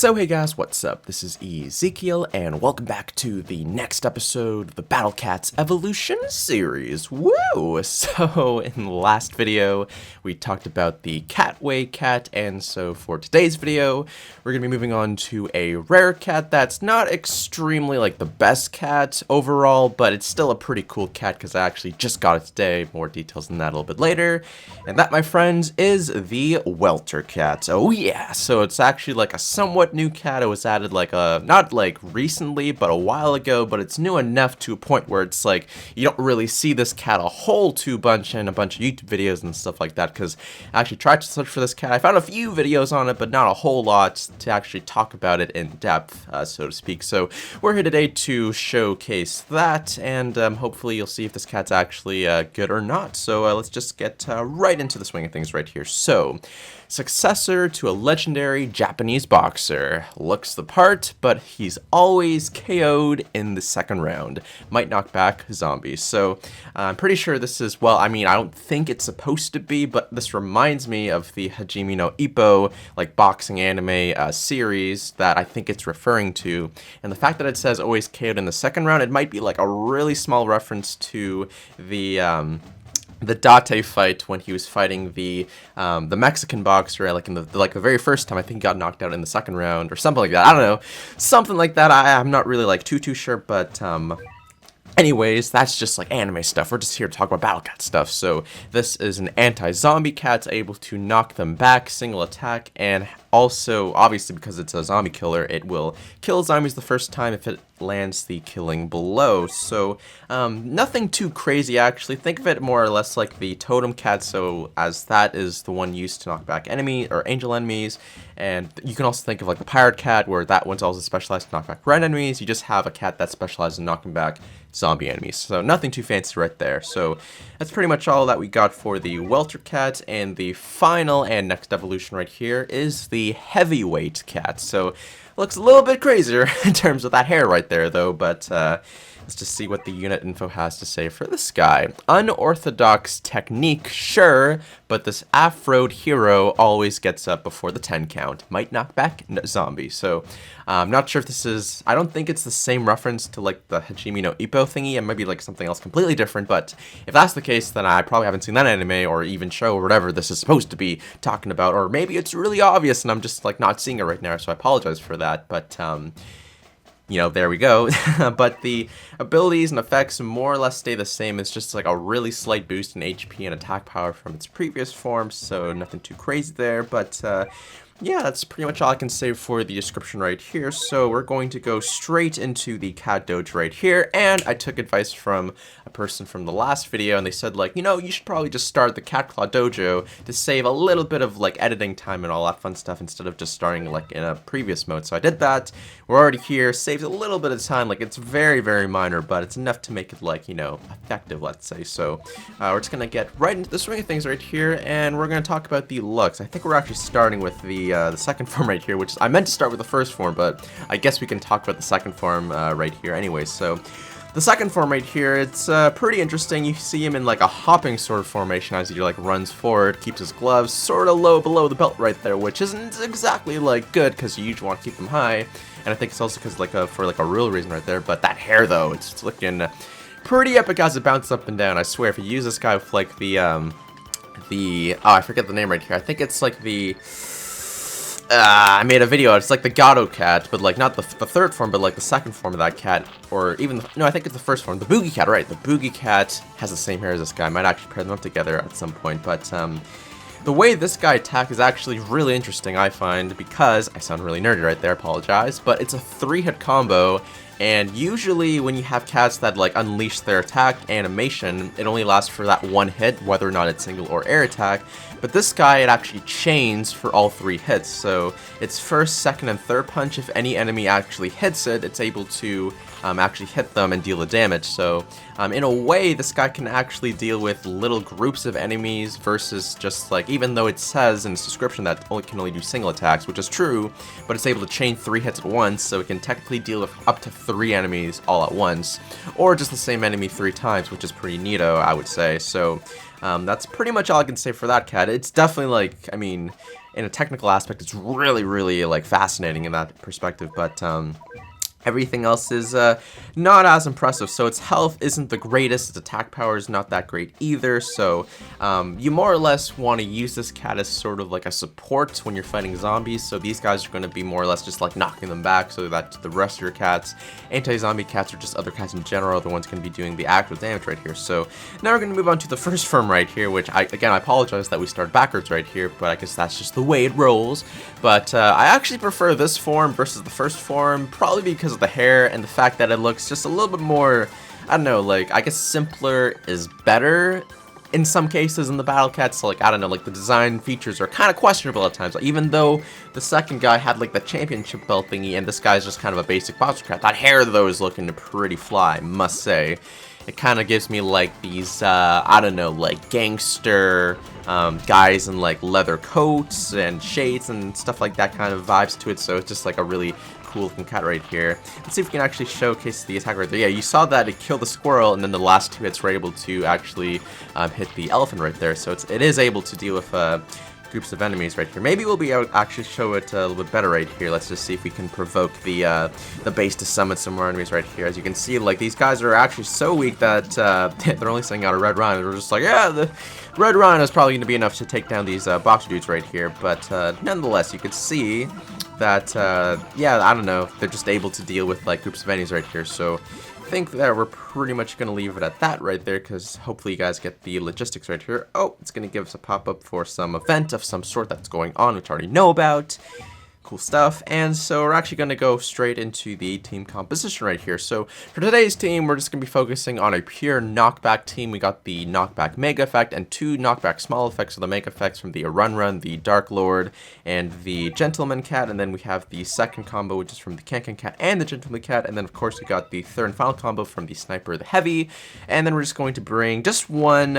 So hey guys, what's up? This is Ezekiel, and welcome back to the next episode of the Battle Cats Evolution series. Woo! So in the last video, we talked about the Welterweight Cat, and so for today's video, we're going to be moving on to a Rare Cat that's not extremely like the best cat overall, but it's still a pretty cool cat because I actually just got it today. More details on that a little bit later. And that, my friends, is the Welterweight Cat. Oh yeah! So it's actually like a somewhat new cat. It was added like not like recently, but a while ago, but it's new enough to a point where it's like you don't really see this cat a whole bunch in a bunch of YouTube videos and stuff like that, because I actually tried to search for this cat. I found a few videos on it, but not a whole lot to actually talk about it in depth, so to speak. So we're here today to showcase that, and hopefully you'll see if this cat's actually good or not. So let's just get right into the swing of things right here. So, successor to a legendary Japanese boxer. Looks the part, but he's always KO'd in the second round. Might knock back zombies. So I'm pretty sure this is, well, I mean, I don't think it's supposed to be, but this reminds me of the Hajime no Ippo, like boxing anime series that I think it's referring to. And the fact that it says always KO'd in the second round, it might be like a really small reference to the Date fight when he was fighting the Mexican boxer, like in the very first time. I think he got knocked out in the second round or something like that. I don't know, something like that. I'm not really like too sure, but anyways, that's just like anime stuff. We're just here to talk about Battle Cat stuff. So this is an anti-zombie cat, able to knock them back, single attack, and also, obviously, because it's a zombie killer, it will kill zombies the first time if it lands the killing blow. So nothing too crazy, actually. Think of it more or less like the totem cat, so as that is the one used to knock back enemy or angel enemies. And you can also think of like the pirate cat, where that one's also specialized to knock back red enemies. You just have a cat that's specialized in knocking back zombie enemies. So nothing too fancy right there. So that's pretty much all that we got for the Welterweight Cat. And the final and next evolution right here is the Heavyweight Cat. So looks a little bit crazier in terms of that hair right there, though, but let's just see what the unit info has to say for this guy. Unorthodox technique, sure, but this afroed hero always gets up before the 10 count. Might knock back zombie. So I'm not sure if this is, I don't think it's the same reference to like the Hajime no Ippo thingy. It might be like something else completely different, but if that's the case, then I probably haven't seen that anime or even show or whatever this is supposed to be talking about, or maybe it's really obvious and I'm just like not seeing it right now, so I apologize for that, but you know, there we go. But the abilities and effects more or less stay the same. It's just like a really slight boost in HP and attack power from its previous form, so nothing too crazy there. But yeah, that's pretty much all I can say for the description right here. So we're going to go straight into the cat dojo right here, and I took advice from a person from the last video, and they said, like, you know, you should probably just start the cat claw dojo to save a little bit of like editing time and all that fun stuff instead of just starting like in a previous mode. So I did that. We're already here, saves a little bit of time. Like, it's very minor, but it's enough to make it, like, you know, effective, let's say. So we're just gonna get right into the swing of things right here, and we're gonna talk about the looks. I think we're actually starting with the second form right here, which is, I meant to start with the first form, but I guess we can talk about the second form right here anyway. So the second form right here, it's pretty interesting. You see him in like a hopping sort of formation as he like runs forward, keeps his gloves sort of low below the belt right there, which isn't exactly like good because you usually want to keep them high. And I think it's also because like for like a real reason right there. But that hair though, it's looking pretty epic as it bounces up and down. I swear, if you use this guy with like the oh, I forget the name right here. I think it's like the I made a video. It's like the Gato cat, but like not the third form, but like the second form of that cat, or even no, I think it's the first form, the Boogie Cat. Right, the Boogie Cat has the same hair as this guy. I might actually pair them up together at some point, but the way this guy attacks is actually really interesting, I find, because I sound really nerdy right there. Apologize, but it's a 3-hit combo. And usually when you have cats that like unleash their attack animation, it only lasts for that one hit, whether or not it's single or air attack. But this guy, it actually chains for all 3 hits. So it's first, second, and third punch. If any enemy actually hits it, it's able to actually hit them and deal the damage. So in a way, this guy can actually deal with little groups of enemies versus just like, even though it says in its description that it can only do single attacks, which is true, but it's able to chain 3 hits at once, so it can technically deal with up to 3 enemies all at once, or just the same enemy 3 times, which is pretty neato, I would say. So that's pretty much all I can say for that cat. It's definitely like, I mean, in a technical aspect, it's really, really like fascinating in that perspective. But everything else is not as impressive. So its health isn't the greatest, its attack power is not that great either. So you more or less want to use this cat as sort of like a support when you're fighting zombies. So these guys are going to be more or less just like knocking them back, so that the rest of your cats, anti-zombie cats, or just other cats in general, are the ones going to be doing the actual damage right here. So now we're going to move on to the first form right here, which I apologize that we start backwards right here, but I guess that's just the way it rolls. But I actually prefer this form versus the first form, probably because of the hair and the fact that it looks just a little bit more, I don't know, like, I guess simpler is better in some cases in the battle cats. So, like, I don't know, like, the design features are kind of questionable at times. Like, even though the second guy had like the championship belt thingy and this guy's just kind of a basic boxer cat, that hair though is looking pretty fly, must say. It kind of gives me like these, I don't know, like gangster guys in like leather coats and shades and stuff like that kind of vibes to it. So it's just like a really cool looking cat right here. Let's see if we can actually showcase the attack right there. Yeah, you saw that it killed the squirrel, and then the last two hits were able to actually hit the elephant right there. So it is able to deal with groups of enemies right here. Maybe we'll be able to actually show it a little bit better right here. Let's just see if we can provoke the base to summon some more enemies right here. As you can see, like, these guys are actually so weak that they're only sending out a red rhino. We're just like, yeah, the red rhino is probably going to be enough to take down these boxer dudes right here. But nonetheless, you can see that, yeah, I don't know, they're just able to deal with like groups of enemies right here. So I think that we're pretty much going to leave it at that right there, because hopefully you guys get the logistics right here. Oh, it's going to give us a pop-up for some event of some sort that's going on, which I already know about. Cool stuff. And so we're actually going to go straight into the team composition right here. So for today's team, we're just going to be focusing on a pure knockback team. We got the knockback mega effect and two knockback small effects of the mega effects from the Run, the Dark Lord, and the Gentleman Cat. And then we have the second combo, which is from the Can Cat and the Gentleman Cat. And then of course we got the third and final combo from the Sniper, the Heavy. And then we're just going to bring just one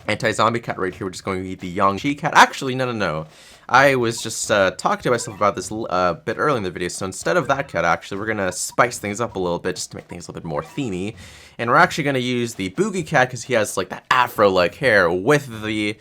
anti-zombie cat right here, which is going to be the Yangshi Cat. Actually, no. I was just talking to myself about this a bit early in the video, so instead of that cat, actually, we're going to spice things up a little bit just to make things a little bit more themey. And we're actually going to use the Boogie Cat because he has like that afro-like hair with the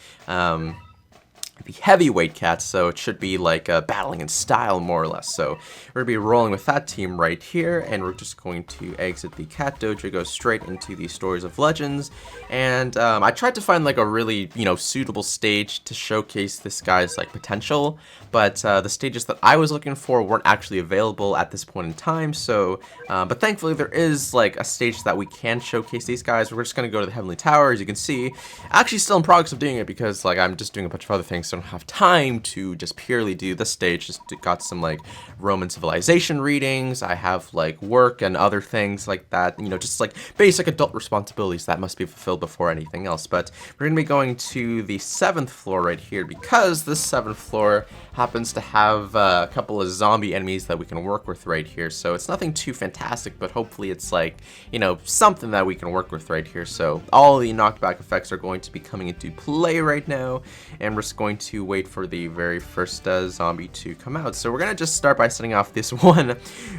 heavyweight cat, so it should be like battling in style more or less. So we're gonna be rolling with that team right here, and we're just going to exit the cat dojo, go straight into the Stories of Legends. And I tried to find like a really, you know, suitable stage to showcase this guy's like potential, but the stages that I was looking for weren't actually available at this point in time. So but thankfully there is like a stage that we can showcase these guys. We're just gonna go to the Heavenly Tower, as you can see. Actually still in progress of doing it because like I'm just doing a bunch of other things, so I don't have time to just purely do this stage. Just got some like Roman civilization readings. I have like work and other things like that, you know, just like basic adult responsibilities that must be fulfilled before anything else. But we're gonna be going to the 7th floor right here because this 7th floor happens to have a couple of zombie enemies that we can work with right here. So it's nothing too fantastic, but hopefully it's like, you know, something that we can work with right here. So all the knockback effects are going to be coming into play right now, and we're just going to wait for the very first zombie to come out. So we're gonna just start by setting off this one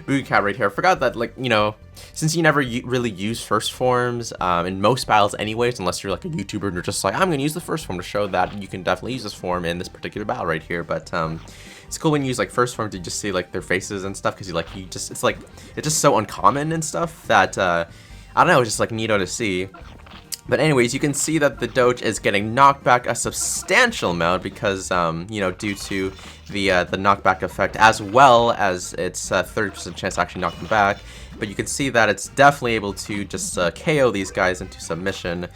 Boogie Cat right here. I forgot that, like, you know, since you never really use first forms in most battles anyways, unless you're like a YouTuber and you're just like, I'm gonna use the first form to show that you can definitely use this form in this particular battle right here. But it's cool when you use like first form to just see like their faces and stuff, because it's just so uncommon and stuff that I don't know, it's just like neato to see. But anyways, you can see that the Doge is getting knocked back a substantial amount because, you know, due to the knockback effect, as well as its 30% chance to actually knock them back. But you can see that it's definitely able to just KO these guys into submission.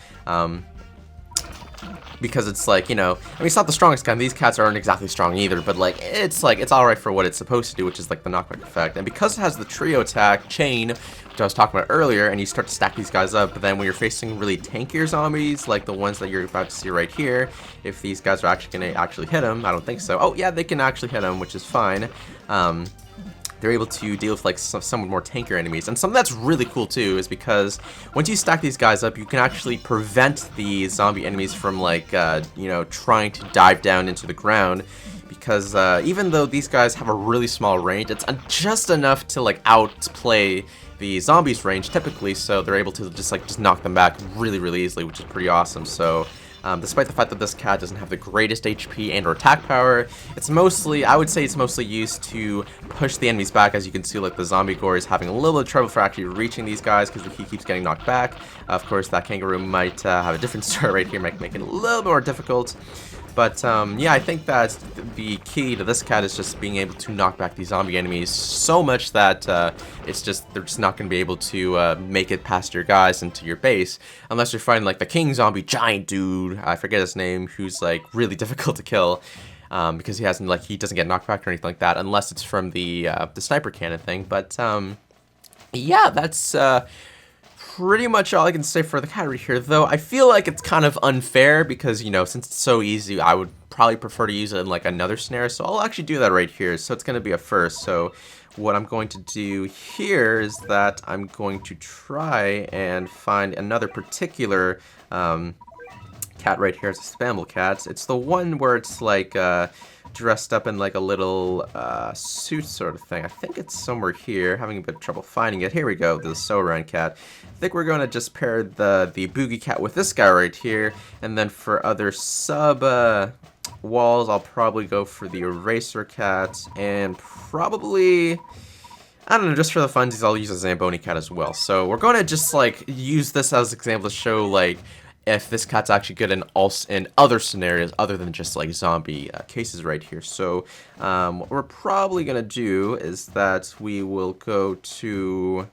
Because it's like, you know, I mean, it's not the strongest kind. These cats aren't exactly strong either, but like it's alright for what it's supposed to do, which is like the knockback effect. And because it has the trio attack chain, which I was talking about earlier, and you start to stack these guys up, but then when you're facing really tankier zombies, like the ones that you're about to see right here, if these guys are actually going to actually hit them, I don't think so. Oh yeah, they can actually hit them, which is fine. They're able to deal with like somewhat more tankier enemies. And something that's really cool too is because once you stack these guys up, you can actually prevent the zombie enemies from like, you know, trying to dive down into the ground. Because even though these guys have a really small range, it's just enough to like outplay the zombies' range typically, so they're able to just knock them back really, really easily, which is pretty awesome. So Despite the fact that this cat doesn't have the greatest HP and or attack power, it's mostly, I would say it's mostly used to push the enemies back. As you can see, like the zombie gore is having a little bit of trouble for actually reaching these guys because he keeps getting knocked back. Of course, that kangaroo might have a different start right here, make it a little more difficult. But yeah, I think that the key to this cat is just being able to knock back these zombie enemies so much that they're just not going to be able to make it past your guys into your base, unless you're fighting like the king zombie giant dude, I forget his name, who's like really difficult to kill. Because he doesn't get knocked back or anything like that, unless it's from the sniper cannon thing. But yeah, that's pretty much all I can say for the cat right here, though I feel like it's kind of unfair because, you know, since it's so easy, I would probably prefer to use it in like another snare, so I'll actually do that right here. So it's going to be a first. So what I'm going to do here is that I'm going to try and find another particular cat right here. It's a spamble cat. It's the one where it's like dressed up in like a little suit sort of thing. I think it's somewhere here. Having a bit of trouble finding it. Here we go, the Soran cat. I think we're going to just pair the Boogie Cat with this guy right here, and then for other sub walls, I'll probably go for the Eraser Cat, and probably, I don't know, just for the funsies, I'll use a Zamboni Cat as well. So we're going to just like use this as an example to show like if this cat's actually good in other scenarios other than just like zombie cases right here. So what we're probably gonna do is that we will go to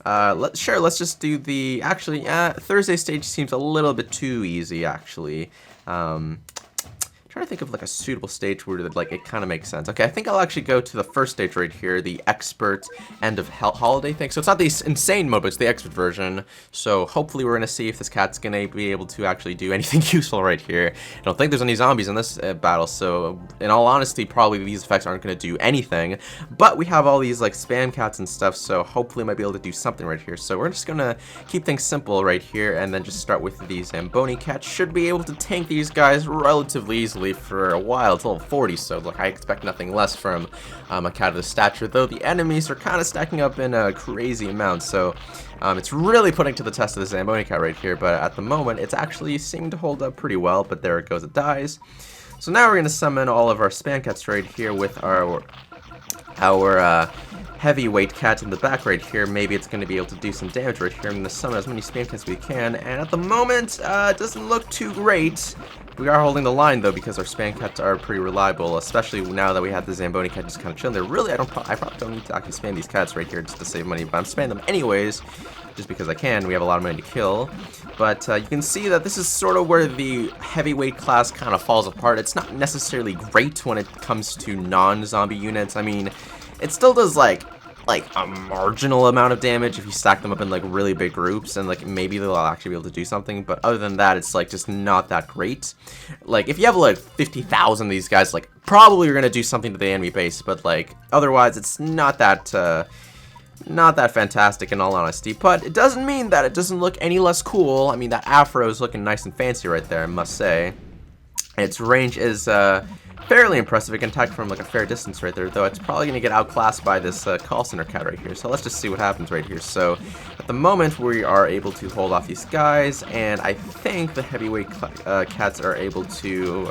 let's just do the Thursday stage seems a little bit too easy actually. Trying to think of like a suitable stage where like it kind of makes sense. Okay, I think I'll actually go to the first stage right here, the expert end of holiday thing. So it's not the insane mode, but it's the expert version. So hopefully we're gonna see if this cat's gonna be able to actually do anything useful right here. I don't think there's any zombies in this battle, so in all honesty, probably these effects aren't gonna do anything. But we have all these like spam cats and stuff, so hopefully I might be able to do something right here. So we're just gonna keep things simple right here, and then just start with these Zamboni cats. Should be able to tank these guys relatively easily for a while. It's level 40, so like I expect nothing less from a cat of this stature, though the enemies are kind of stacking up in a crazy amount, so it's really putting to the test of the Zamboni cat right here. But at the moment it's actually seeming to hold up pretty well, but there it goes, it dies. So now we're going to summon all of our spam cats right here with our heavyweight cat in the back right here. Maybe it's going to be able to do some damage right here. I'm going to summon as many spam cats as we can, and at the moment it doesn't look too great. We are holding the line though because our spam cats are pretty reliable, especially now that we have the Zamboni cat just kind of chilling there. Really, I probably don't need to actually spam these cats right here just to save money, but I'm spamming them anyways just because I can. We have a lot of money to kill. But you can see that this is sort of where the heavyweight class kind of falls apart. It's not necessarily great when it comes to non-zombie units. I mean, it still does like a marginal amount of damage if you stack them up in like really big groups, and like maybe they'll actually be able to do something, but other than that it's like just not that great. Like if you have like 50,000 of these guys, like probably you're gonna do something to the enemy base, but like otherwise it's not that fantastic in all honesty. But it doesn't mean that it doesn't look any less cool. I mean, that afro is looking nice and fancy right there, I must say. Its range is fairly impressive. It can attack from like a fair distance right there, though it's probably going to get outclassed by this call center cat right here. So let's just see what happens right here. So at the moment we are able to hold off these guys, and I think the heavyweight cats are able to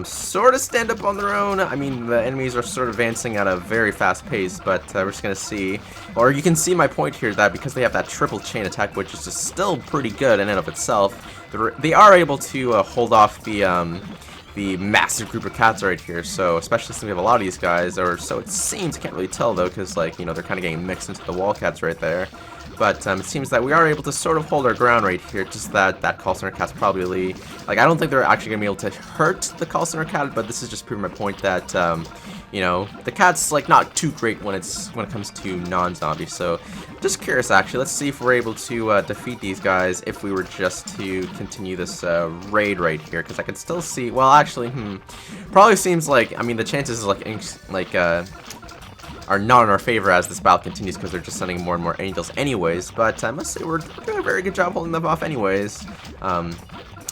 sort of stand up on their own. I mean, the enemies are sort of advancing at a very fast pace, but we're just going to see. Or you can see my point here, that because they have that triple chain attack, which is just still pretty good in and of itself, they are able to hold off the massive group of cats right here. So especially since we have a lot of these guys, or so it seems. Can't really tell though, because like, you know, they're kind of getting mixed into the wall cats right there. But it seems that we are able to sort of hold our ground right here. Just that call center cat's probably, like, I don't think they're actually gonna be able to hurt the call center cat, but this is just proving my point that you know, the cat's like not too great when it comes to non-zombies. So just curious actually, let's see if we're able to defeat these guys if we were just to continue this raid right here, because I can still see, well actually, probably seems like, I mean, the chances are not in our favor as this battle continues, because they're just sending more and more angels anyways. But I must say we're doing a very good job holding them off anyways.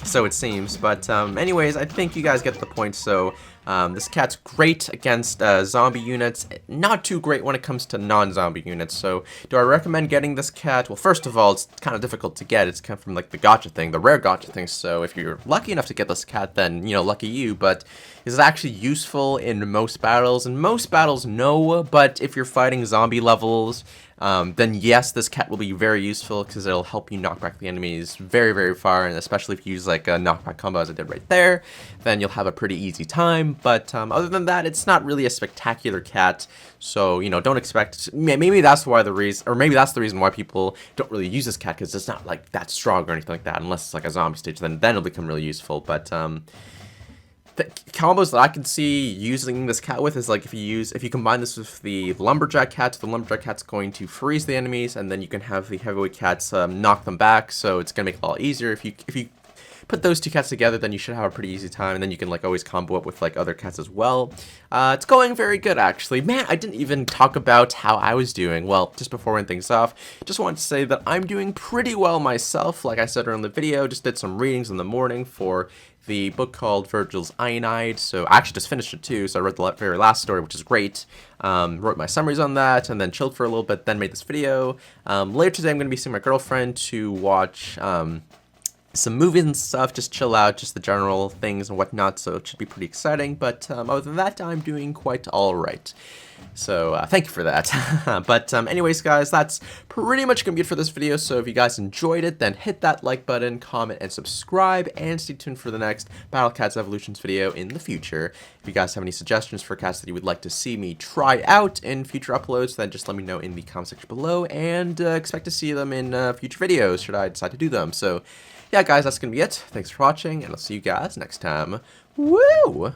So it seems. But anyways, I think you guys get the point. So This cat's great against zombie units, not too great when it comes to non-zombie units. So do I recommend getting this cat? Well, first of all, it's kind of difficult to get. It's kind of from like the gacha thing, the rare gacha thing. So if you're lucky enough to get this cat, then, you know, lucky you. But is it actually useful in most battles? In most battles, no. But if you're fighting zombie levels, then yes, this cat will be very useful because it'll help you knock back the enemies very, very far, and especially if you use like a knockback combo as I did right there, then you'll have a pretty easy time. But other than that, it's not really a spectacular cat, so, you know, don't expect, maybe that's why the reason, or maybe that's the reason why people don't really use this cat, because it's not like that strong or anything like that, unless it's like a zombie stage, then it'll become really useful. But the combos that I can see using this cat with is like if you combine this with the lumberjack cat, the lumberjack cat's going to freeze the enemies, and then you can have the heavyweight cats knock them back. So it's gonna make it a lot easier. If you put those two cats together, then you should have a pretty easy time, and then you can like always combo up with like other cats as well. It's going very good actually. Man, I didn't even talk about how I was doing. Well, just before we end things off, just wanted to say that I'm doing pretty well myself. Like I said earlier in the video, just did some readings in the morning for the book called Virgil's Aeneid. So I actually just finished it too, so I read the very last story, which is great. Wrote my summaries on that, and then chilled for a little bit, then made this video. Later today I'm going to be seeing my girlfriend to watch some movies and stuff, just chill out, just the general things and whatnot, so it should be pretty exciting. But other than that, I'm doing quite alright. So thank you for that. But anyways, guys, that's pretty much gonna be it for this video. So if you guys enjoyed it, then hit that like button, comment, and subscribe, and stay tuned for the next Battle Cats Evolutions video in the future. If you guys have any suggestions for cats that you would like to see me try out in future uploads, then just let me know in the comment section below, and expect to see them in future videos should I decide to do them. So yeah, guys, that's gonna be it. Thanks for watching, and I'll see you guys next time. Woo!